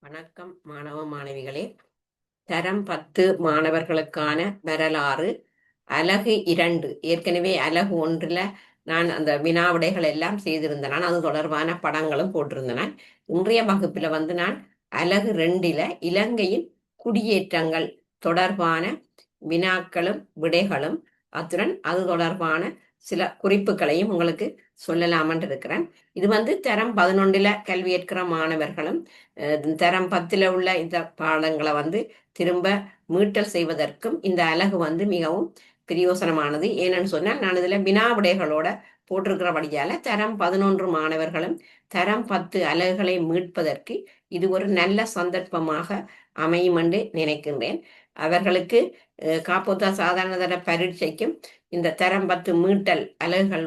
வணக்கம் மாணவ மாணவிகளே. தரம் 10 மாணவர்களுக்கான வரலாறு அலகு 2. ஏற்கனவே அலகு 1ல நான் அந்த வினாவிடைகள் எல்லாம் செய்திருந்தேன். அது தொடர்பான படங்களும் போட்டிருந்தேன். இன்றைய வகுப்பில் நான் அலகு 2ல இலங்கையின் குடியேற்றங்கள் தொடர்பான வினாக்களும் விடைகளும் அத்துடன் அது தொடர்பான சில குறிப்புகளையும் உங்களுக்கு சொல்லலாமன் இருக்கிறேன். இது தரம் 11ல கல்வி ஏற்கிற மாணவர்களும் தரம் 10ல உள்ள இந்த பாடங்களை திரும்ப மீட்டல் செய்வதற்கும் இந்த அலகு மிகவும் பிரயோசனமானது. ஏன்னு சொன்னால் நான் இதுல வினா விடைகளோட போட்டிருக்கிறபடியால தரம் 11 மாணவர்களும் தரம் 10 அலகுகளை மீட்பதற்கு இது ஒரு நல்ல சந்தர்ப்பமாக அமையும் என்று நினைக்கின்றேன். அவர்களுக்கு காப்போத்தா சாதாரண தர பரீட்சைக்கும் இந்த தரம் 10 மீட்டல் அலகுகள்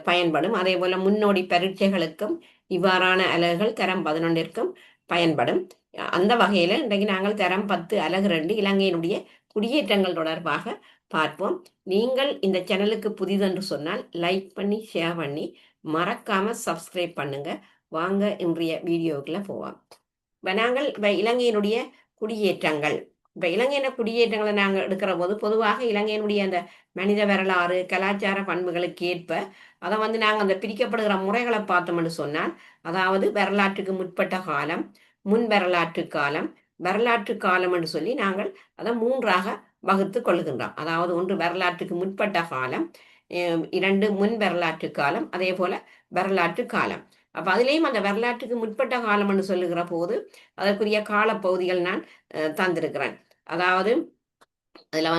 பயன்படும். அதே போல முன்னோடி பரீட்சைகளுக்கும் இவ்வாறான அலகுகள் தரம் 11ற்கும் பயன்படும். அந்த வகையில இன்றைக்கு நாங்கள் தரம் 10 அலகு 2 இலங்கையினுடைய குடியேற்றங்கள் தொடர்பாக பார்ப்போம். நீங்கள் இந்த சேனலுக்கு புதிதென்று சொன்னால் லைக் பண்ணி ஷேர் பண்ணி மறக்காம சப்ஸ்கிரைப் பண்ணுங்க. வாங்க இன்றைய வீடியோக்குள்ள போவோம். நாங்கள் இலங்கையினுடைய குடியேற்றங்கள் இலங்கையின குடியேற்றங்களை நாங்கள் எடுக்கிற போது பொதுவாக இலங்கையினுடைய அந்த மனித வரலாறு கலாச்சார பண்புகளுக்கு ஏற்ப அதை நாங்கள் அந்த பிரிக்கப்படுகிற முறைகளை பார்த்தோம்னு சொன்னால், அதாவது வரலாற்றுக்கு முற்பட்ட காலம், முன் வரலாற்று காலம், வரலாற்று காலம் என்று சொல்லி நாங்கள் அதை 3ஆக வகுத்து கொள்கின்றோம். அதாவது ஒன்று வரலாற்றுக்கு முற்பட்ட காலம், 2 முன் வரலாற்று காலம், அதே போல வரலாற்று காலம். அப்ப அதுலேயும் அந்த வரலாற்றுக்கு முற்பட்ட காலம் என்று சொல்லுகிற போது அதற்குரிய காலப்பகுதிகள் நான் தந்திருக்கிறேன். அதாவது அதுல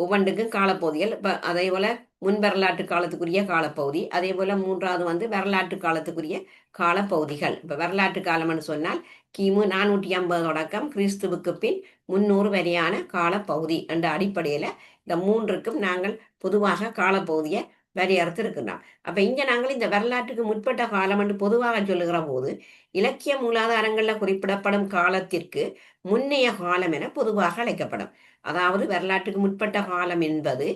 ஒவ்வொன்றுக்கும் காலப்பகுதிகள். இப்போ அதே போல முன் வரலாற்று காலத்துக்குரிய காலப்பகுதி, அதே போல 3வது வரலாற்று காலத்துக்குரிய காலப்பகுதிகள். இப்போ வரலாற்று காலம்னு சொன்னால் கிமு 450 தொடக்கம் கிறிஸ்துவுக்கு பின் 300 வரையான காலப்பகுதி என்ற அடிப்படையில் இந்த 3க்கும் நாங்கள் பொதுவாக காலப்பகுதியை வரையறுத்து இருக்கின்றோம். அப்ப இங்க நாங்கள் இந்த வரலாற்றுக்கு முற்பட்ட காலம் என்று பொதுவாக சொல்லுகிற போது இலக்கிய மூலாதாரங்களில் குறிப்பிடப்படும் காலத்திற்கு முன்னைய காலம் என பொதுவாக அழைக்கப்படும். அதாவது வரலாற்றுக்கு முற்பட்ட காலம் என்பது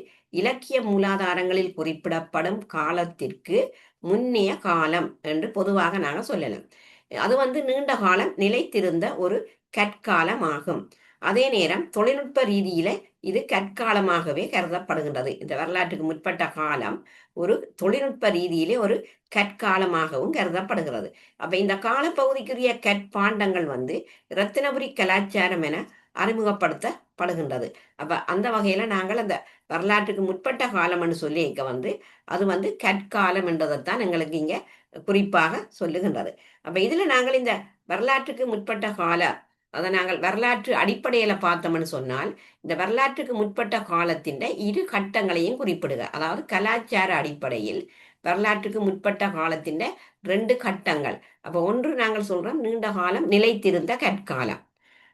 இலக்கிய மூலாதாரங்களில் குறிப்பிடப்படும் காலத்திற்கு முன்னைய காலம் என்று பொதுவாக நாங்கள் சொல்லலாம். அது நீண்ட காலம் நிலைத்திருந்த ஒரு கற்காலம் ஆகும். அதே நேரம் தொழில்நுட்ப ரீதியில இது கற்காலமாகவே கருதப்படுகின்றது. இந்த வரலாற்றுக்கு முற்பட்ட காலம் ஒரு தொழில்நுட்ப ரீதியிலே ஒரு கற்காலமாகவும் கருதப்படுகிறது. அப்ப இந்த காலப்பகுதிக்குரிய கற்பாண்டங்கள் ரத்தினபுரி கலாச்சாரம் என அறிமுகப்படுத்தப்படுகின்றது. அப்ப அந்த வகையில நாங்கள் அந்த வரலாற்றுக்கு முற்பட்ட காலம்னு சொல்லி அது கற்காலம் என்றதைத்தான் எங்களுக்கு இங்க குறிப்பாக சொல்லுகின்றது. அப்ப இதுல நாங்கள் இந்த வரலாற்றுக்கு முற்பட்ட கால அதை நாங்கள் வரலாற்று அடிப்படையில பார்த்தோம்னு சொன்னால் இந்த வரலாற்றுக்கு முற்பட்ட காலத்தின் 2 கட்டங்களையும் குறிப்பிடுக. அதாவது கலாச்சார அடிப்படையில் வரலாற்றுக்கு முற்பட்ட காலத்தின் 2 கட்டங்கள். அப்ப ஒன்று நாங்கள் சொல்றோம் நீண்ட காலம் நிலைத்திருந்த கற்காலம்.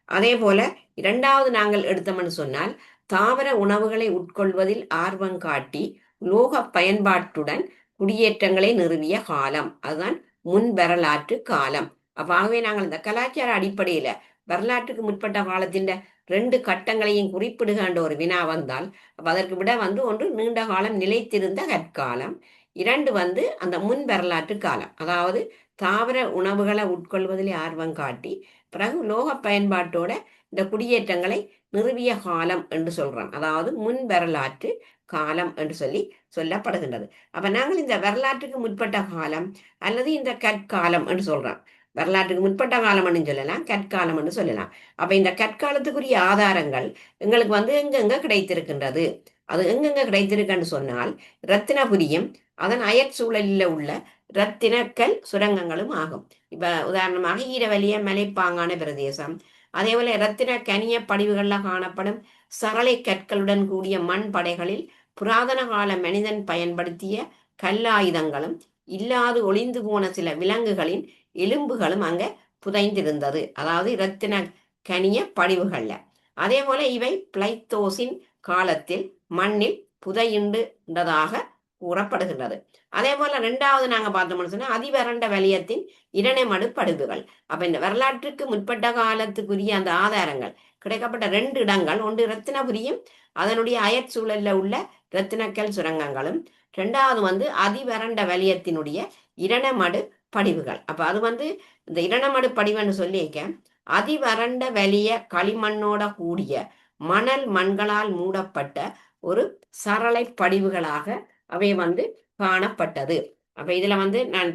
அதே போல 2வது நாங்கள் எடுத்தோம்னு சொன்னால் தாவர உணவுகளை உட்கொள்வதில் ஆர்வம் காட்டி லோக பயன்பாட்டுடன் குடியேற்றங்களை நிறுவிய காலம், அதுதான் முன் வரலாற்று காலம். அப்ப ஆகவே நாங்கள் இந்த கலாச்சார அடிப்படையில வரலாற்றுக்கு முற்பட்ட காலத்தின் 2 கட்டங்களையும் குறிப்பிடுகின்ற ஒரு வினா வந்தால் அப்ப அதற்கு விட ஒன்று நீண்ட காலம் நிலைத்திருந்த கற்காலம், 2 அந்த முன் வரலாற்று காலம். அதாவது தாவர உணவுகளை உட்கொள்வதில் ஆர்வம் காட்டி பிறகு லோக பயன்பாட்டோட இந்த குடியேற்றங்களை நிறுவிய காலம் என்று சொல்றோம். அதாவது முன் வரலாற்று காலம் என்று சொல்லப்படுகின்றது. அப்ப நாங்கள் இந்த வரலாற்றுக்கு முற்பட்ட காலம் அல்லது இந்த கற்காலம் என்று சொல்றோம். வரலாற்றுக்கு முற்பட்ட காலம் சொல்லலாம், கற்காலம் என்று சொல்லலாம். அப்ப இந்த கற்காலத்துக்குரிய ஆதாரங்கள் எங்களுக்கு எங்கெங்க கிடைத்திருக்கின்றது. அது எங்கெங்க கிடைத்திருக்குன்னு சொன்னால் ரத்தினபுரியும் அதன் அயற்சூழலில் உள்ள ரத்தினக்கல் சுரங்கங்களும் ஆகும். இப்ப உதாரணமாக ஈரவலிய மலைப்பாங்கான பிரதேசம், அதே போல ரத்தின கனிய படிவுகள்ல காணப்படும் சரளை கற்களுடன் கூடிய மண் படைகளில் புராதன கால மனிதன் பயன்படுத்திய கல்லாயுதங்களும் இல்லாது ஒளிந்து போன சில விலங்குகளின் எலும்புகளும் அங்க புதைந்திருந்தது. அதாவது இரத்தின கனிய படிவுகள்ல. அதே போல இவை பிளைத்தோசின் காலத்தில் மண்ணில் புதையுண்டதாக கூறப்படுகின்றது. அதே போல 2வது நாங்க பார்த்தோம்னு சொன்னா அதிவரண்ட வலியத்தின் இரணைமடு படுகுகள். அப்ப இந்த வரலாற்றுக்கு முற்பட்ட காலத்துக்குரிய அந்த ஆதாரங்கள் கிடைக்கப்பட்ட 2 இடங்கள், ஒன்று ரத்தினபுரியும் அதனுடைய அயற்சூழல்ல உள்ள ரத்தினக்கல் சுரங்கங்களும், 2வது அதிவரண்ட வலியத்தினுடைய இரணமடு படிவுகள். அப்ப அது வந்து இந்த இரணமடு படிவுன்னு சொல்லியிருக்க அதிவறண்ட வெளிய களிமண்ணோட கூடிய மணல் மண்களால் மூடப்பட்ட ஒரு சரளை படிவுகளாக அவை வந்து காணப்பட்டது. அப்ப இதுல வந்து நான்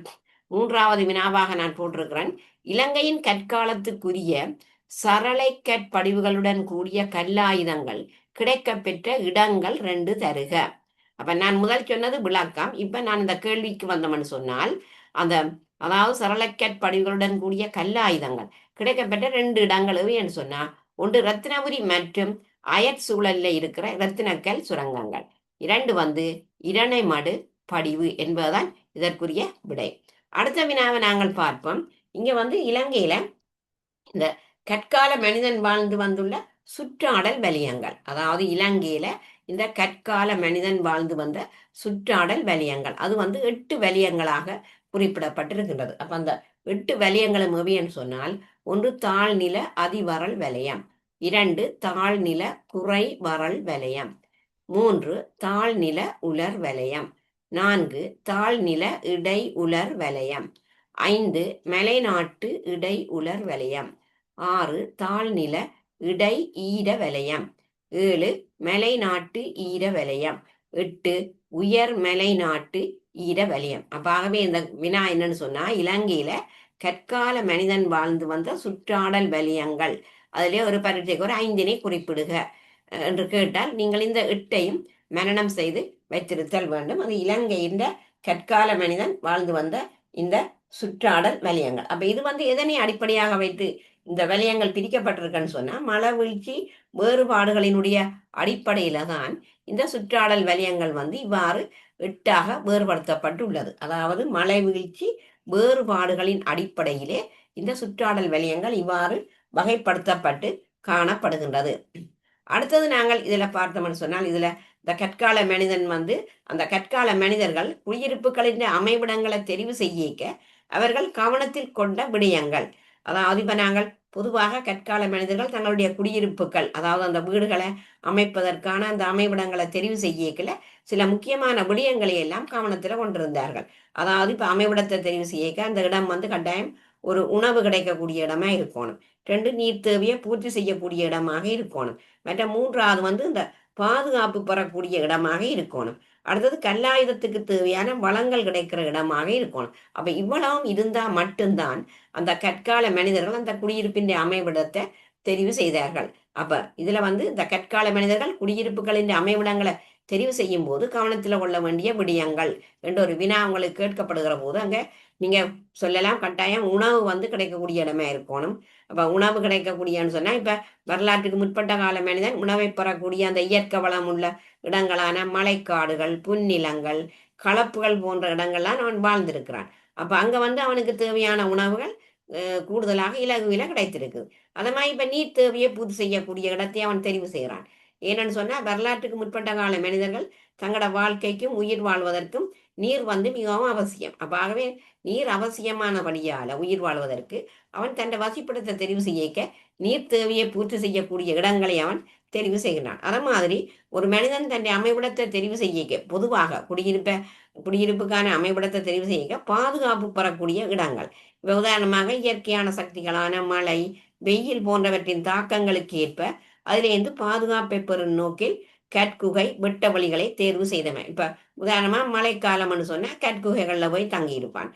மூன்றாவது வினாவாக நான் போட்டிருக்கிறேன். இலங்கையின் கற்காலத்துக்குரிய சரளை கற்படிவுகளுடன் கூடிய கல்லாயுதங்கள் கிடைக்கப்பெற்ற இடங்கள் 2 தருக. அப்ப நான் முதல் சொன்னது விளக்கம். இப்ப நான் இந்த கேள்விக்கு வந்தோம்னு சொன்னால் அந்த அதாவது சரளக்கற்படிவுகளுடன் கூடிய கல்லாயுதங்கள் கிடைக்கப்பெற்ற 2 இடங்கள் என்று சொன்னா ஒன்று ரத்தினபுரி மற்றும் அயற் சூழல்ல இருக்கிற ரத்தினக்கல் சுரங்கங்கள், 2 வந்து இரணைமடு படிவு என்பதுதான் இதற்குரிய விடை. அடுத்த வினாவை நாங்கள் பார்ப்போம். இங்க வந்து இலங்கையில இந்த கற்கால மனிதன் வாழ்ந்து வந்துள்ள சுற்றாடல் வலயங்கள், அதாவது இலங்கையில இந்த கற்கால மனிதன் வாழ்ந்து வந்த சுற்றாடல் வலயங்கள் அது வந்து 8 வலயங்களாக குறிப்பிடப்பட்டிருக்கின்றது. அப்ப அந்த 8 வலயங்களும் எவைன்னு சொன்னால், ஒன்று தாழ்நில அதிவரல் வலயம், 2 தாழ்நில குறைவரல் வலயம், 3 தாழ்நில உலர் வலயம், 4 தாழ்நில இடை உலர் வலயம், 5 மலைநாட்டு இடை உலர் வலயம், 6 தாழ்நில இடை ஈர வலயம், 7 மலைநாட்டு ஈர வலயம், 8 உயர் மலைநாட்டு ஈர வலயம். ஆகவே இந்த வினா என்னன்னு சொன்னா இலங்கையில கற்கால மனிதன் வாழ்ந்து வந்த சுற்றாடல் வலயங்கள் அதிலே ஒரு பரீட்சைக்கு ஒரு 5 குறிப்பிடுக என்று கேட்டால் நீங்கள் இந்த 8ஐயும் மனனம் செய்து வைத்திருத்தல் வேண்டும். அது இலங்கையின் கற்கால மனிதன் வாழ்ந்து வந்த இந்த சுற்றாடல் வலயங்கள். அப்ப இது வந்து எதனை அடிப்படையாக வைத்து இந்த வலயங்கள் பிரிக்கப்பட்டிருக்குன்னு சொன்னா மழை வீழ்ச்சி வேறுபாடுகளினுடைய அடிப்படையில தான் இந்த சுற்றாடல் வலயங்கள் வந்து இவ்வாறு 8ஆக வேறுபடுத்தப்பட்டுள்ளது. அதாவது மழை வீழ்ச்சி வேறுபாடுகளின் அடிப்படையிலே இந்த சுற்றாடல் வலயங்கள் இவ்வாறு வகைப்படுத்தப்பட்டு காணப்படுகின்றது. அடுத்தது நாங்கள் இதுல பார்த்தோம்னு சொன்னால் இதுல இந்த கற்கால மனிதன் வந்து அந்த கற்கால மனிதர்கள் குடியிருப்புகளின் அமைவிடங்களை தெரிவு செய்யிக்க அவர்கள் கவனத்தில் கொண்ட விடயங்கள், அதாவது இப்ப நாங்கள் பொதுவாக கற்கால மனிதர்கள் தங்களுடைய குடியிருப்புகள் அதாவது அந்த வீடுகளை அமைப்பதற்கான அந்த அமைவிடங்களை தெரிவு செய்யக்கல சில முக்கியமான விடயங்களை எல்லாம் கவனத்துல கொண்டிருந்தார்கள். அதாவது இப்ப அமைவிடத்தை தெரிவு செய்யக்க அந்த இடம் வந்து கட்டாயம் ஒரு உணவு கிடைக்கக்கூடிய இடமா இருக்கணும், 2 நீர் தேவையை பூர்த்தி செய்யக்கூடிய இடமாக இருக்கணும், மற்ற 3வது வந்து இந்த பாதுகாப்பு பெறக்கூடிய இடமாக இருக்கணும், அடுத்தது கல்லாயுதத்துக்கு தேவையான வளங்கள் கிடைக்கிற இடமாக இருக்கணும். அப்ப இவ்வளவும் இருந்தா மட்டும்தான் அந்த கற்கால மனிதர்கள் அந்த குடியிருப்பின் அமைவிடத்தை தெரிவு செய்தார்கள். அப்ப இதுல வந்து இந்த கற்கால மனிதர்கள் குடியிருப்புகளின் அமைவிடங்களை தெரிவு செய்யும் போது கவனத்துல கொள்ள வேண்டிய விடயங்கள் என்ற ஒரு வினா உங்களுக்கு கேட்கப்படுகிற போது அங்க நீங்க சொல்லலாம் கட்டாயம் உணவு வந்து கிடைக்கக்கூடிய இடமா இருக்கணும். அப்ப உணவு கிடைக்கக்கூடியன்னு சொன்னா இப்ப வரலாற்றுக்கு முற்பட்ட கால மனிதன் உணவை பெறக்கூடிய அந்த இயற்கை வளம் உள்ள இடங்களான மலைக்காடுகள் புன்னிலங்கள் களப்புகள் போன்ற இடங்கள்லாம் அவன் வாழ்ந்திருக்கிறான். அப்ப அங்க வந்து அவனுக்கு தேவையான உணவுகள் கூடுதலாக இலகுவில கிடைத்திருக்கு. அதை மாதிரி இப்ப நீர் தேவையை பூர்த்தி செய்யக்கூடிய இடத்தை அவன் தெரிவு செய்கிறான். ஏன்னு சொன்னா வரலாற்றுக்கு முற்பட்ட கால மனிதர்கள் தங்களோட வாழ்க்கைக்கும் உயிர் வாழ்வதற்கும் நீர் வந்து மிகவும் அவசியம். ஆகவே நீர் அவசியமானபடியால உயிர் வாழ்வதற்கு அவன் தன் வசிப்பிடத்தை தெரிவு செய்யக்க நீர் தேவையை பூர்த்தி செய்யக்கூடிய இடங்களை அவன் தெரிவு செய்கிறான். அதே மாதிரி ஒரு மனிதன் தன் அமைவிடத்தை தெரிவு செய்யக்க பொதுவாக குடியிருப்புக்கான அமைவிடத்தை தெரிவு செய்யக்க பாதுகாப்பு பெறக்கூடிய இடங்கள். இப்ப உதாரணமாக இயற்கையான சக்திகளான மழை வெயில் போன்றவற்றின் தாக்கங்களுக்கு ஏற்ப அதிலிருந்து பாதுகாப்பை பெறும் நோக்கில் கற்குகை வெட்ட வழிகளை தேர்வு செய்தவன். இப்ப உதாரணமா மழைக்காலம்னு சொன்னா கற்குகைகள்ல போய் தங்கி இருப்பான்,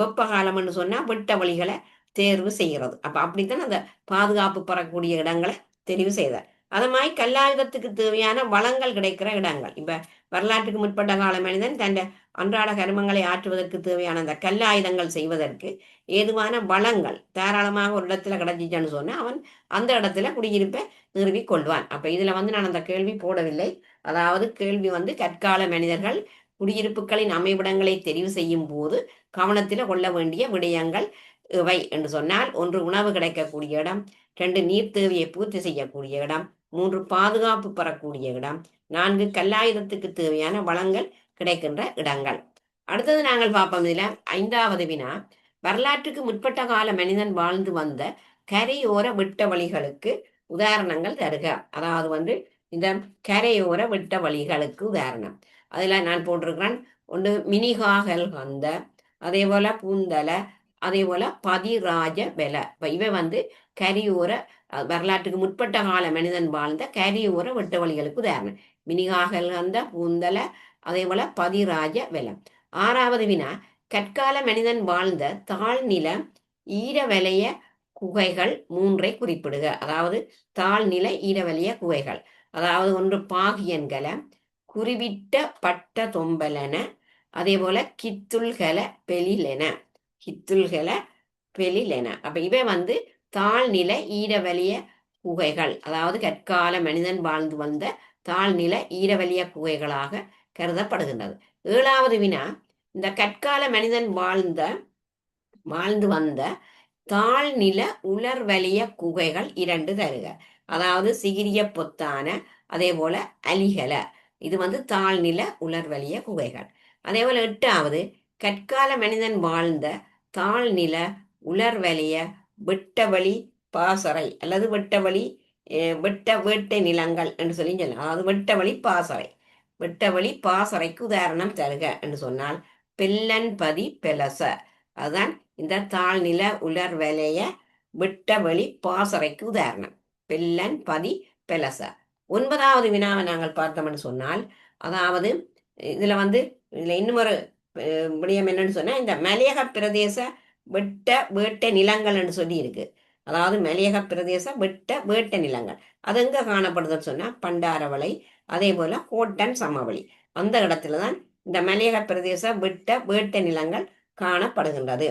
வெப்ப காலம்னு சொன்னா வெட்ட வழிகளை தேர்வு செய்கிறது. அப்ப அப்படித்தான் அந்த பாதுகாப்பு பெறக்கூடிய இடங்களை தெரிவு செய்தார். அது மாதிரி கல்லாயுதத்துக்கு தேவையான வளங்கள் கிடைக்கிற இடங்கள். இப்ப வரலாற்றுக்கு முற்பட்ட கால மனிதன் தன் அன்றாட கருமங்களை ஆற்றுவதற்கு தேவையான அந்த கல்லாயுதங்கள் செய்வதற்கு ஏதுவான வளங்கள் தாராளமாக ஒரு இடத்துல கிடைச்சிச்சான்னு சொன்னா அவன் அந்த இடத்துல குடியிருப்பை நிறுவி கொள்வான். அப்ப இதுல வந்து நான் அந்த கேள்வி போடவில்லை. அதாவது கேள்வி வந்து கற்கால மனிதர்கள் குடியிருப்புகளின் அமைவிடங்களை தெரிவு செய்யும் போது கவனத்தில் கொள்ள வேண்டிய விடயங்கள் இவை என்று சொன்னால், ஒன்று உணவு கிடைக்கக்கூடிய இடம், 2 நீர் தேவையை பூர்த்தி செய்யக்கூடிய இடம், 3 பாதுகாப்பு பெறக்கூடிய இடம், 4 கல்லாயுதத்துக்கு தேவையான வளங்கள் கிடைக்கின்ற இடங்கள். அடுத்தது நாங்கள் பார்ப்போம் இதுல 5வது வினா, வரலாற்றுக்கு முற்பட்ட கால மனிதன் வாழ்ந்து வந்த கரையோர வெட்ட வழிகளுக்கு உதாரணங்கள் தருக. அதாவது வந்து இந்த கரையோர வெட்ட வழிகளுக்கு உதாரணம். அதுல நான் போட்டிருக்கிறேன், ஒன்று மினிகாகல் கந்த, அதே போல பூந்தலை, அதே போல பதிராஜ வெல. இப்ப இவை வந்து கரியோர வரலாற்றுக்கு முற்பட்ட கால மனிதன் வாழ்ந்த கரியோர வெட்ட வழிகளுக்கு உதாரணம். மினிகாகல் வந்த பூந்தலை, அதே போல பதிராஜ வெலம். 6வது வினா, கற்கால மனிதன் வாழ்ந்த தாழ்நில ஈரவலய குகைகள் 3ஐ குறிப்பிடுக. அதாவது தாழ்நில ஈரவலய குகைகள், அதாவது ஒன்று பாகியன்கல, குறிவிட்ட பட்ட தொம்பலன, அதே போல கித்துள்கல பெலிலென. கித்துள்கல பெலிலென. அப்ப இவை வந்து தாழ்நில ஈரவலிய குகைகள், அதாவது கற்கால மனிதன் வாழ்ந்து வந்த தாழ்நில ஈரவலிய குகைகளாக கருதப்படுகின்றது. 7வது வினா, இந்த கற்கால மனிதன் வாழ்ந்து வந்த தாழ்நில உலர்வலிய குகைகள் 2 தருக. அதாவது சிகிரிய பொத்தான, அதே போல அலிகல. இது வந்து தாழ்நில உலர்வலிய குகைகள். அதே போல 8வது, கற்கால மனிதன் வாழ்ந்த தாழ்நில உலர்வலிய வெட்டவழி பாசறை அல்லது வெட்டவழி வேட்டை நிலங்கள் என்று சொல்லி சொல்லலாம். அதாவது வெட்டவழி பாசறை. வெட்டவழி பாசறைக்கு உதாரணம் தருக என்று சொன்னால் பெல்லன்பதி பெலச. அதுதான் இந்த தாழ்நில உலர்வலைய வெட்டவெளி பாசறைக்கு உதாரணம். பெல்லன் பதி பெலச. 9வது வினாவை நாங்கள் பார்த்தோம்னு சொன்னால், அதாவது இதுல வந்து இதுல இன்னும் ஒரு விடயம் என்னன்னு சொன்னா, இந்த மலையக பிரதேச வேட்டை நிலங்கள் என்று சொல்லி இருக்கு. அதாவது மலையக பிரதேச வேட்டை நிலங்கள் அது எங்க காணப்படுதுன்னு சொன்னா பண்டாரவளை, அதே போல கோட்டன் சமவெளி, அந்த இடத்துலதான் இந்த மலையக பிரதேச வேட்டை நிலங்கள் காணப்படுகின்றது.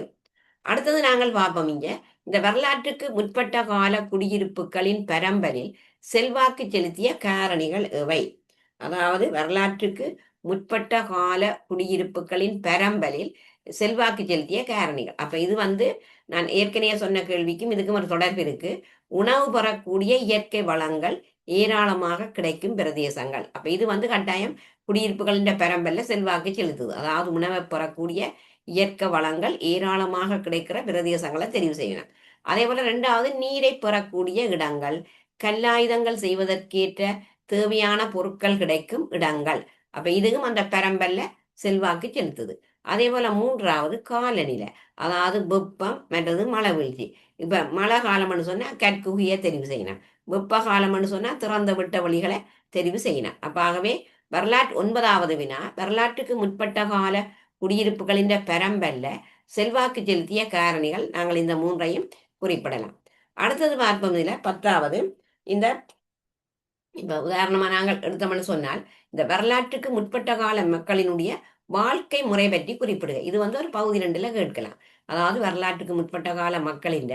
அடுத்தது நாங்கள் பார்ப்போம் இங்க, இந்த வரலாற்றுக்கு முற்பட்ட கால குடியிருப்புகளின் பரம்பலில் செல்வாக்கு செலுத்திய காரணிகள் எவை? அதாவது வரலாற்றுக்கு முற்பட்ட கால குடியிருப்புகளின் பரம்பலில் செல்வாக்கு செலுத்திய காரணிகள். அப்ப இது வந்து நான் ஏற்கனவே சொன்ன கேள்விக்கும் இதுக்கும் ஒரு தொடர்பு இருக்கு. உணவு பெறக்கூடிய இயற்கை வளங்கள் ஏராளமாக கிடைக்கும் பிரதேசங்கள். அப்ப இது வந்து கட்டாயம் குடியிருப்புகளின் பரம்பல்ல செல்வாக்கு செலுத்துது. அதாவது உணவை பெறக்கூடிய இயற்கை வளங்கள் ஏராளமாக கிடைக்கிற பிரதேசங்களை தெரிவு செய்யணும். அதே போல 2வது, நீரை பெறக்கூடிய இடங்கள், கல்லாயுதங்கள் செய்வதற்கேற்ற தேவையான பொருட்கள் கிடைக்கும் இடங்கள். அப்ப இதுவும் அந்த பரம்பல்ல செல்வாக்கு செலுத்துது. அதே போல 3வது, காலநிலை, அதாவது வெப்பம் மற்றது மழை வீழ்ச்சி. இப்ப மழை காலம்னு சொன்னா கற்குகையை தெரிவு செய்யணும். வெப்ப காலம்னு சொன்னா திறந்த விட்ட வழிகளை தெரிவு செய்யணும். அப்ப ஆகவே வரலாற்று 9வது வினா, வரலாற்றுக்கு முற்பட்ட கால குடியிருப்புகளின் பரம்பல்ல செல்வாக்கு செலுத்திய காரணிகள் நாங்கள் இந்த 3ஐயும் குறிப்பிடலாம். அடுத்தது பார்ப்போம். இதுல 10வது, இந்த இப்ப உதாரணமா நாங்கள் எடுத்தோம்னு சொன்னால், இந்த வரலாற்றுக்கு முற்பட்ட கால மக்களினுடைய வாழ்க்கை முறை பற்றி குறிப்பிடுக. இது வந்து ஒரு பகுதி 2ல கேட்கலாம். அதாவது வரலாற்றுக்கு முற்பட்ட கால மக்களின்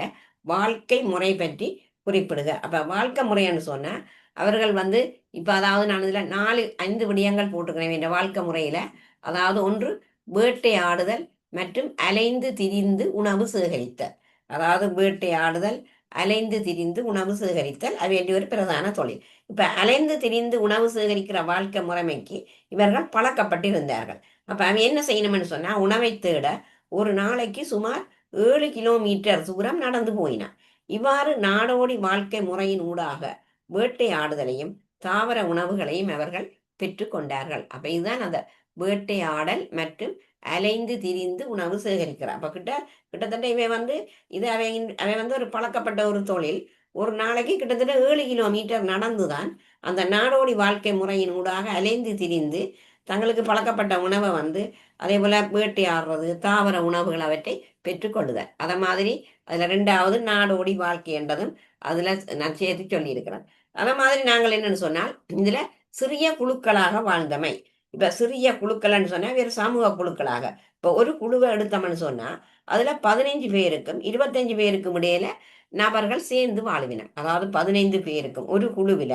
வாழ்க்கை முறை பற்றி குறிப்பிடுக. அப்ப வாழ்க்கை முறைன்னு சொன்னா அவர்கள் வந்து இப்ப அதாவது நான் இதுல 4-5 விடயங்கள் போட்டுக்கிறேன் இந்த வாழ்க்கை முறையில. அதாவது ஒன்று, வேட்டையாடுதல் மற்றும் அலைந்து திரிந்து உணவு சேகரித்தல். அதாவது வேட்டையாடுதல், அலைந்து திரிந்து உணவு சேகரித்தல் அது வேண்டிய ஒரு பிரதான தொழில். இப்ப அலைந்து திரிந்து உணவு சேகரிக்கிற வாழ்க்கை முறைமைக்கு இவர்கள் பழக்கப்பட்டிருந்தார்கள். அப்ப அவன் என்ன செய்யணும்னு சொன்னா, உணவை தேட ஒரு நாளைக்கு சுமார் 7 கிலோமீட்டர் தூரம் நடந்து போயினான். இவ்வாறு நாடோடி வாழ்க்கை முறையின் ஊடாக வேட்டையாடுதலையும் தாவர உணவுகளையும் அவர்கள் பெற்று கொண்டார்கள். அப்ப இதுதான் அந்த வேட்டையாடல் மற்றும் அலைந்து திரிந்து உணவு சேகரிக்கிறார். அப்ப கிட்டத்தட்ட இவை வந்து இது அவை வந்து ஒரு பழக்கப்பட்ட ஒரு தொழில். ஒரு நாளைக்கு கிட்டத்தட்ட 7 கிலோமீட்டர் நடந்துதான் அந்த நாடோடி வாழ்க்கை முறையின் ஊடாக அலைந்து திரிந்து தங்களுக்கு பழக்கப்பட்ட உணவை வந்து அதே போல வேட்டையாடுறது, தாவர உணவுகள் அவற்றை பெற்றுக்கொள்ளுதல். அத மாதிரி அதுல 2வது நாடோடி வாழ்க்கை என்றதும் அதுல நான் சேர்த்து சொல்லியிருக்கிறேன். அத மாதிரி நாங்கள் என்னன்னு சொன்னால், இதுல சிறிய குழுக்களாக வாழ்ந்தமை. இப்ப சிறிய குழுக்கள்னு சொன்னா வேறு சமூக குழுக்களாக. இப்ப ஒரு குழுவை எடுத்தோம்னு சொன்னா அதுல 15 பேருக்கும் 25 பேருக்கும் இடையில நபர்கள் சேர்ந்து வாழ்வினர். அதாவது 15 பேருக்கும் ஒரு குழுவில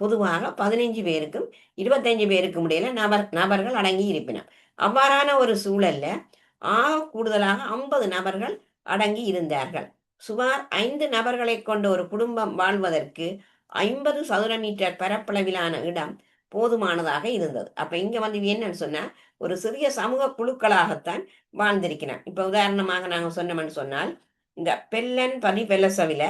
பொதுவாக 15 பேருக்கும் 25 பேருக்கும் இடையில நபர்கள் அடங்கி இருப்பினர். அவ்வாறான ஒரு சூழல்ல ஆக கூடுதலாக 50 நபர்கள் அடங்கி இருந்தார்கள். சுமார் 5 நபர்களை கொண்ட ஒரு குடும்பம் வாழ்வதற்கு 50 சதுர மீட்டர் பரப்பளவிலான இடம் போதுமானதாக இருந்தது. அப்ப இங்க வந்து என்னன்னு சொன்னா ஒரு சிறிய சமூக குழுக்களாகத்தான் வாழ்ந்திருக்கிறான். இப்ப உதாரணமாக நாங்க சொன்னோம்னு சொன்னால், இந்த பெல்லன் பதி பெலசவில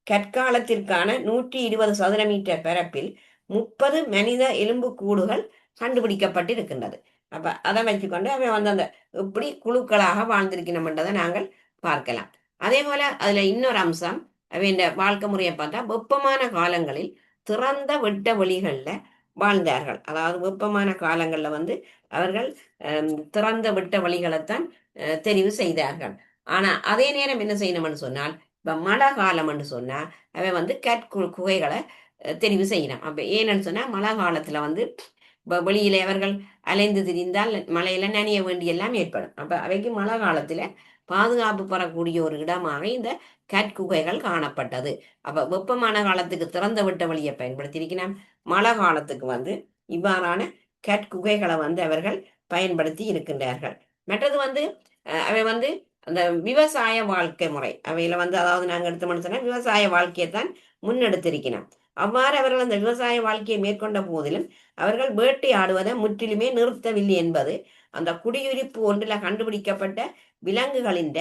கற்காலத்திற்கான 120 சதுர மீட்டர் பரப்பில் 30 மனித எலும்பு கூடுகள் கண்டுபிடிக்கப்பட்டிருக்கின்றது. அப்ப அதை வச்சுக்கொண்டு அவன் வந்து அந்த இப்படி குழுக்களாக வாழ்ந்திருக்கணும்ன்றதை நாங்கள் பார்க்கலாம். அதே போல அதுல இன்னொரு அம்சம், அவன் வாழ்க்கை முறையை பார்த்தா வெப்பமான காலங்களில் திறந்த வெட்ட வெளிகள்ல வாழ்ந்தார்கள். அதாவது வெப்பமான காலங்கள்ல வந்து அவர்கள் திறந்த வெட்ட வழிகளைத்தான் தெரிவு செய்தார்கள். ஆனா அதே நேரம் என்ன செய்யணும்னு சொன்னால், இப்ப மழை காலம் என்று சொன்னா அவன் வந்து குகைகளை தெரிவு செய்யணும். அப்ப ஏன்னு சொன்னா மழை காலத்துல வந்து வெளியில அவர்கள் அலைந்து திரிந்தால் மழையில நனைய வேண்டியெல்லாம் ஏற்படும். அப்ப அவைக்கு மழை காலத்துல பாதுகாப்பு பெறக்கூடிய ஒரு இடமாக இந்த கற்குகைகள் காணப்பட்டது. அப்ப வெப்பமான காலத்துக்கு திறந்த விட்ட வழியை பயன்படுத்தியிருக்கிறோம். மழை காலத்துக்கு வந்து இவ்வாறான கற்குகைகளை வந்து அவர்கள் பயன்படுத்தி இருக்கின்றார்கள். மற்றது வந்து அவை வந்து அந்த விவசாய வாழ்க்கை முறை அவையில வந்து, அதாவது நாங்கள் எடுத்தோம்னு சொன்னா விவசாய வாழ்க்கையை தான் முன்னெடுத்திருக்கிறோம். அவ்வாறு அவர்கள் அந்த விவசாய வாழ்க்கையை மேற்கொண்ட போதிலும் அவர்கள் வேட்டையாடுவதை முற்றிலுமே நிறுத்தவில்லை என்பது அந்த குடியிருப்பு ஒன்றில் கண்டுபிடிக்கப்பட்ட விலங்குகளின்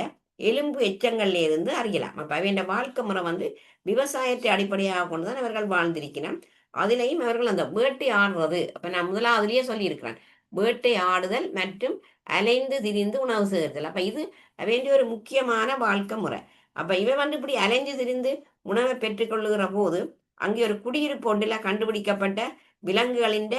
எலும்பு எச்சங்கள்ல இருந்து அறியலாம். அப்ப அவையின் வாழ்க்கை முறை வந்து விவசாயத்தை அடிப்படையாக கொண்டுதான் அவர்கள் வாழ்ந்திருக்கிறோம். அதிலையும் அவர்கள் அந்த வேட்டை ஆடுறது, அப்ப நான் முதலாவதுலயே சொல்லியிருக்கிறேன், வேட்டை ஆடுதல் மற்றும் அலைந்து திரிந்து உணவு சேருதல். அப்ப இது வேண்டிய ஒரு முக்கியமான வாழ்க்கை முறை. அப்ப இவை வந்து இப்படி அலைஞ்சு திரிந்து உணவை பெற்றுக்கொள்ளுகிற போது அங்கே ஒரு குடியிருப்பு ஒன்றில் கண்டுபிடிக்கப்பட்ட விலங்குகளின்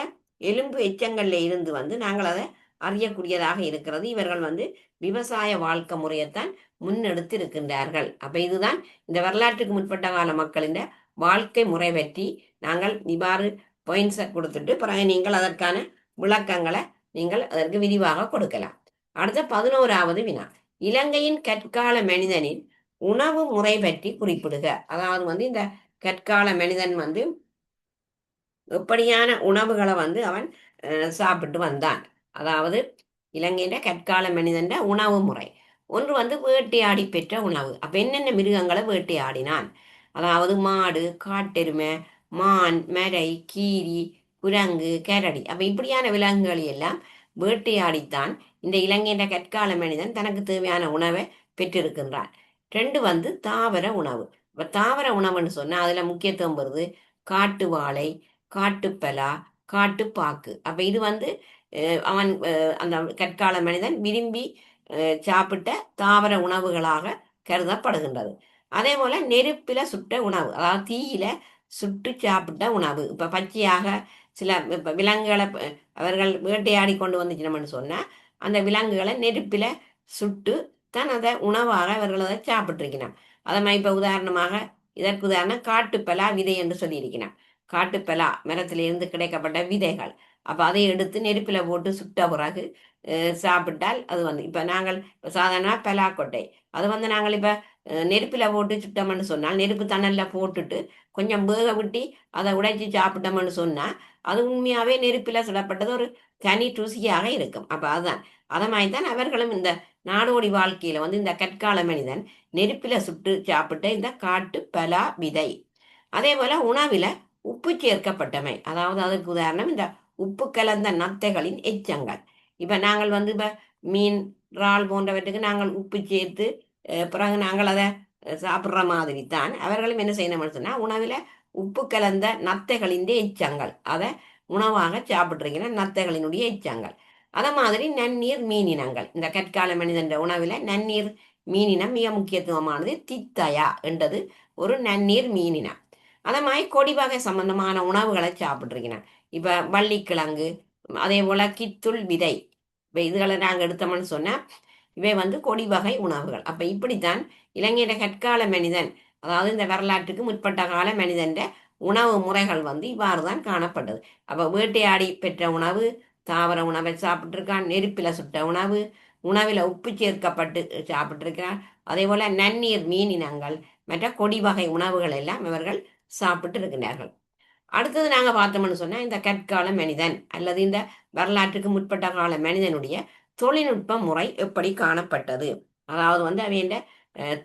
எலும்பு எச்சங்கள்ல இருந்து வந்து நாங்கள் அதை அறியக்கூடியதாக இருக்கிறது. இவர்கள் வந்து விவசாய வாழ்க்கை முறையைத்தான் முன்னெடுத்து இருக்கின்றார்கள். அப்ப இதுதான் இந்த வரலாற்றுக்கு முற்பட்ட கால மக்களின் வாழ்க்கை முறை பற்றி நாங்கள் இவ்வாறு பாயிண்ட்ஸை கொடுத்துட்டு பிறகு நீங்கள் அதற்கான விளக்கங்களை நீங்கள் அதற்கு விரிவாக கொடுக்கலாம். அடுத்த 11வது வினா, இலங்கையின் கற்கால மனிதனின் உணவு முறை பற்றி குறிப்பிடுக. அதாவது வந்து இந்த கற்கால மனிதன் வந்து எப்படியான உணவுகளை வந்து அவன் சாப்பிட்டு வந்தான். அதாவது இலங்கையின் கற்கால மனிதன் உணவு முறை ஒன்று வந்து வேட்டையாடி பெற்ற உணவு. அப்ப என்னென்ன மிருகங்களை வேட்டையாடினான்? அதாவது மாடு, காட்டெருமை, மான், மரை, கீரி, குரங்கு, கரடி. அப்ப இப்படியான விலங்குகள் எல்லாம் வேட்டையாடித்தான் இந்த இலங்கையின் கற்கால மனிதன் தனக்கு தேவையான உணவை பெற்றிருக்கின்றான். ரெண்டு வந்து தாவர உணவு. இப்ப தாவர உணவுன்னு சொன்னா அதுல முக்கியத்துவம் வருது காட்டு வாழை, காட்டுப்பலா, காட்டுப்பாக்கு. அப்ப இது வந்து அவன் அந்த கற்கால மனிதன் விரும்பி சாப்பிட்ட தாவர உணவுகளாக கருதப்படுகின்றது. அதே போல நெருப்பில சுட்ட உணவு, அதாவது தீயில சுட்டு சாப்பிட்ட உணவு. இப்ப பச்சையாக சில விலங்குகளை அவர்கள் வேட்டையாடி கொண்டு வந்துச்சினோம்னு சொன்னா அந்த விலங்குகளை நெருப்பில சுட்டு தான் அதை உணவாக அவர்கள் அதை சாப்பிட்டிருக்கிறான். அதை மாதிரி இப்ப உதாரணமாக இதற்கு உதாரணம் காட்டுப்பலா விதை என்று சொல்லியிருக்கிறான். காட்டுப்பலா மரத்திலிருந்து கிடைக்கப்பட்ட விதைகள். அப்ப அதை எடுத்து நெருப்பில போட்டு சுட்ட பிறகு சாப்பிட்டால் அது வந்து இப்ப நாங்கள் சாதாரண பலாக்கொட்டை அது வந்து நாங்கள் இப்ப நெருப்பில போட்டு சுட்டோம்னு சொன்னால் நெருப்பு தணல்ல போட்டுட்டு கொஞ்சம் வேக விட்டி அதை உடைச்சி சாப்பிட்டோம்னு சொன்னா அது உண்மையாவே நெருப்பில சுடப்பட்டது ஒரு தனி ருசியாக இருக்கும். அப்ப அதுதான் அதை மாதிரி தான் அவர்களும் இந்த நாடோடி வாழ்க்கையில வந்து இந்த கற்கால மனிதன் நெருப்பில சுட்டு சாப்பிட்ட இந்த காட்டு பலா விதை. அதே போல உணவில உப்பு சேர்க்கப்பட்டமை, அதாவது அதுக்கு உதாரணம் இந்த உப்பு கலந்த நத்தைகளின் எச்சங்கள். இப்ப நாங்கள் வந்து இப்ப மீன், இறால் போன்றவற்றுக்கு நாங்கள் உப்பு சேர்த்து பிறகு நாங்கள் அதை சாப்பிட்ற மாதிரி தான் அவர்களும் என்ன செய்யணும்னு சொன்னா உணவுல உப்பு கலந்த நத்தைகளின் எச்சங்கள் அதை உணவாக சாப்பிட்றீங்கன்னா நத்தைகளினுடைய எச்சங்கள். அத மாதிரி நன்னீர் மீனினங்கள், இந்த கற்கால மனிதன் உணவுல நன்னீர் மீனினம் மிக முக்கியத்துவமானது. தித்தயா என்றது ஒரு நன்னீர் மீனினம். அதே மாதிரி கொடி வகை சம்பந்தமான உணவுகளை சாப்பிட்ருக்கிறேன். இப்ப வள்ளிக்கிழங்கு, அதே போல கித்துள் விதை, இப்ப இதுகளை நாங்கள் எடுத்தோம்னு சொன்னா இவை வந்து கொடி வகை உணவுகள். அப்ப இப்படித்தான் இலங்கையில கற்கால மனிதன், அதாவது இந்த வரலாற்றுக்கு முற்பட்ட கால மனிதன் உணவு முறைகள் வந்து இவ்வாறு தான் காணப்பட்டது. அப்ப வேட்டையாடி பெற்ற உணவு, தாவர உணவை சாப்பிட்டிருக்கான், நெருப்பில சுட்ட உணவு, உணவில உப்பு சேர்க்கப்பட்டு சாப்பிட்டிருக்கிறான், அதே போல நன்னீர் மீனினங்கள் மற்ற கொடி வகை உணவுகள் எல்லாம் இவர்கள் சாப்பிட்டு இருக்கிறார்கள். அடுத்தது நாங்க பார்த்தோம்னு சொன்னா இந்த கற்கால மனிதன் அல்லது இந்த வரலாற்றுக்கு முற்பட்ட கால மனிதனுடைய தொழில்நுட்ப முறை எப்படி காணப்பட்டது, அதாவது வந்து அவைய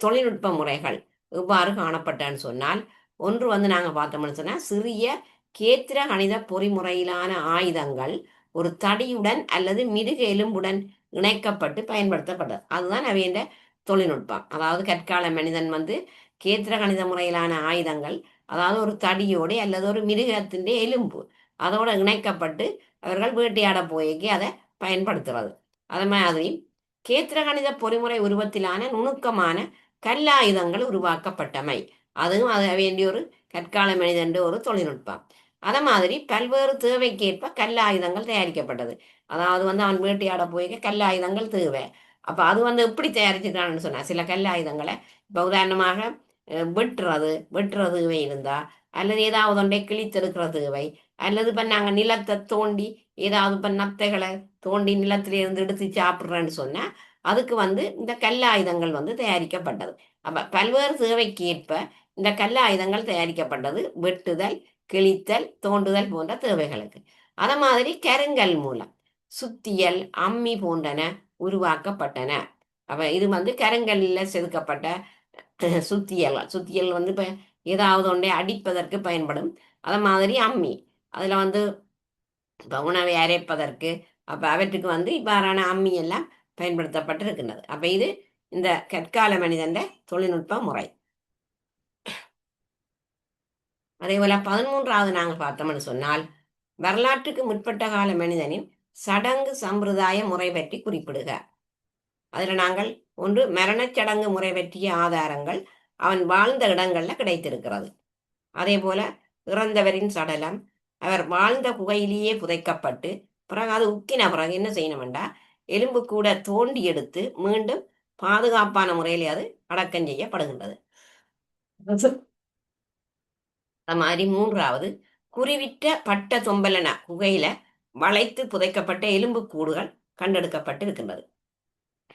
தொழில்நுட்ப முறைகள் எவ்வாறு காணப்பட்டன்னு சொன்னால், ஒன்று வந்து நாங்க பார்த்தோம்னு சொன்னா சிறிய கேத்திர கணித பொறிமுறையிலான ஆயுதங்கள் ஒரு தடியுடன் அல்லது மிருக எலும்புடன் இணைக்கப்பட்டு பயன்படுத்தப்பட்டது. அதுதான் அவைய தொழில்நுட்பம். அதாவது கற்கால மனிதன் வந்து கேத்திர கணித முறையிலான ஆயுதங்கள், அதாவது ஒரு தடியோட அல்லது ஒரு மிருகத்தின் எலும்பு அதோட இணைக்கப்பட்டு அவர்கள் வேட்டையாட போய்க்கு அதை பயன்படுத்துறது. அது மாதிரி கேத்திர கணித பொறிமுறை உருவத்திலான நுணுக்கமான கல்லாயுதங்கள் உருவாக்கப்பட்டமை, அதுவும் அது வேண்டிய ஒரு கற்கால மனிதன்ற ஒரு தொழில்நுட்பம். அதை மாதிரி பல்வேறு தேவைக்கேற்ப கல்லாயுதங்கள் தயாரிக்கப்பட்டது. அதாவது அவன் வேட்டையாட போய் கல்லாயுதங்கள் தேவை. அப்ப அது எப்படி தயாரிச்சிருக்கான்னு சொன்னா, சில கல்லாயுதங்களை இப்ப உதாரணமாக வெட்டுறது தேவை இருந்தா, அல்லது ஏதாவது ஒன்றை கிழித்தெடுக்கிற தேவை, அல்லது இப்ப நாங்க நிலத்தை தோண்டி ஏதாவது இப்ப நத்தைகளை தோண்டி நிலத்தில இருந்து எடுத்து சாப்பிடுறேன்னு சொன்னா, அதுக்கு இந்த கல்லாயுதங்கள் தயாரிக்கப்பட்டது. அப்ப பல்வேறு தேவைக்கு ஏற்ப இந்த கல்லாயுதங்கள் தயாரிக்கப்பட்டது, வெட்டுதல், கிழித்தல், தோண்டுதல் போன்ற தேவைகளுக்கு. அத மாதிரி கருங்கல் மூலம் சுத்தியல், அம்மி போன்றன உருவாக்கப்பட்டன. அப்ப இது கருங்கல்ல செதுக்கப்பட்ட சுத்தியல். சுத்தியல் இப்ப ஏதாவது ஒன்றை அடிப்பதற்கு பயன்படும். அத மாதிரி அம்மி, அதுல இப்ப உணவை அரைப்பதற்கு, அப்ப அவற்றுக்கு இவ்வாறான அம்மி எல்லாம் பயன்படுத்தப்பட்டிருக்கின்றது. அப்ப இது இந்த கற்கால மனிதன் தொழில்நுட்ப முறை. அதே போல 13வது நாங்கள் பார்த்தோம்னு சொன்னால், வரலாற்றுக்கு முற்பட்ட கால மனிதனின் சடங்கு சம்பிரதாய முறை பற்றி குறிப்பிடுக. அதுல நாங்கள் ஒன்று மரணச் சடங்கு முறை பற்றிய ஆதாரங்கள் அவன் வாழ்ந்த இடங்கள்ல கிடைத்திருக்கிறது. அதே போல இறந்தவரின் சடலம் அவர் வாழ்ந்த குகையிலேயே புதைக்கப்பட்டு பிறகு அது உக்கின பிறகு என்ன செய்யணும்டா, எலும்பு கூட தோண்டி எடுத்து மீண்டும் பாதுகாப்பான முறையில் அது அடக்கம் செய்யப்படுகின்றது. அது மாதிரி 3வது குறிவிட்ட பட்ட தொம்பலன குகையில வளைத்து புதைக்கப்பட்ட எலும்பு கூடுகள் கண்டெடுக்கப்பட்டு இருக்கின்றது.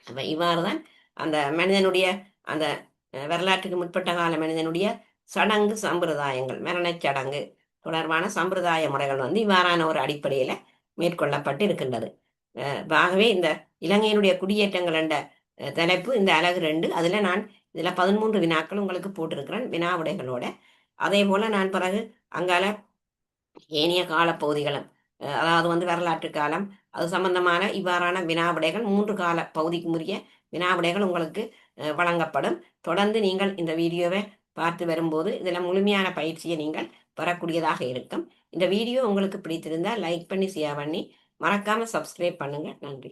அப்ப இவ்வாறுதான் அந்த மனிதனுடைய அந்த வரலாற்றுக்கு முற்பட்ட கால மனிதனுடைய சடங்கு சம்பிரதாயங்கள், மரணச் சடங்கு தொடர்பான சம்பிரதாய முறைகள் இவ்வாறான ஒரு அடிப்படையில மேற்கொள்ளப்பட்டு இருக்கின்றது. ஆகவே இந்த இலங்கையினுடைய குடியேற்றங்கள் என்ற தலைப்பு இந்த அலகு 2. அதுல நான் இதுல 13 வினாக்கள் உங்களுக்கு போட்டிருக்கிறேன் வினா விடைகளோட. அதே போல நான் பிறகு அங்கால ஏனைய காலப்பகுதிகளும், அதாவது வரலாற்று காலம், அது சம்பந்தமான இவ்வாறான வினாவிடைகள் 3 கால பகுதிக்கு உரிய வினாவிடைகள் உங்களுக்கு வழங்கப்படும். தொடர்ந்து நீங்கள் இந்த வீடியோவை பார்த்து வரும்போது இதில் முழுமையான பயிற்சியை நீங்கள் பெறக்கூடியதாக இருக்கும். இந்த வீடியோ உங்களுக்கு பிடித்திருந்தால் லைக் பண்ணி ஷேர் பண்ணி மறக்காம சப்ஸ்கிரைப் பண்ணுங்க. நன்றி.